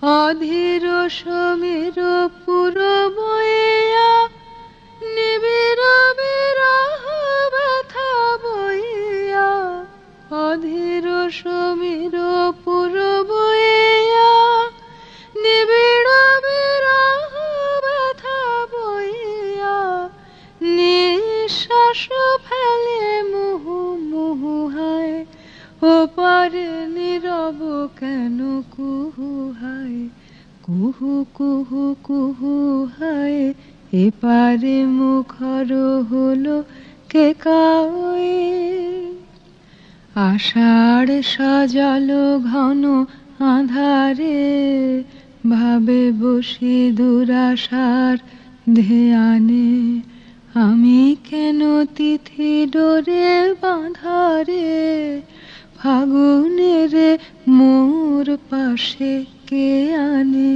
অধীর সমীর পুরবইয়া নিবিড় বিরহ ব্যথা বইয়া, অধীর সমীর পুরবইয়া নিবিড় বিরহ ব্যথা বইয়া, নিঃশ্বাস ফেলে মুহু মুহু হায়, ওপারে নীরব কেন কুহু হায়, কুহু কুহু কুহু হায়, এপারে মুখর হলো কে কায়ে। আষাঢ় সাজালো ঘন আঁধারে, ভাবে বসি দুরাশার ধ্যানে, আমি কেন তিথি ডোরে বাঁধারে, ফাগুনের মোর পাশে কে আনে।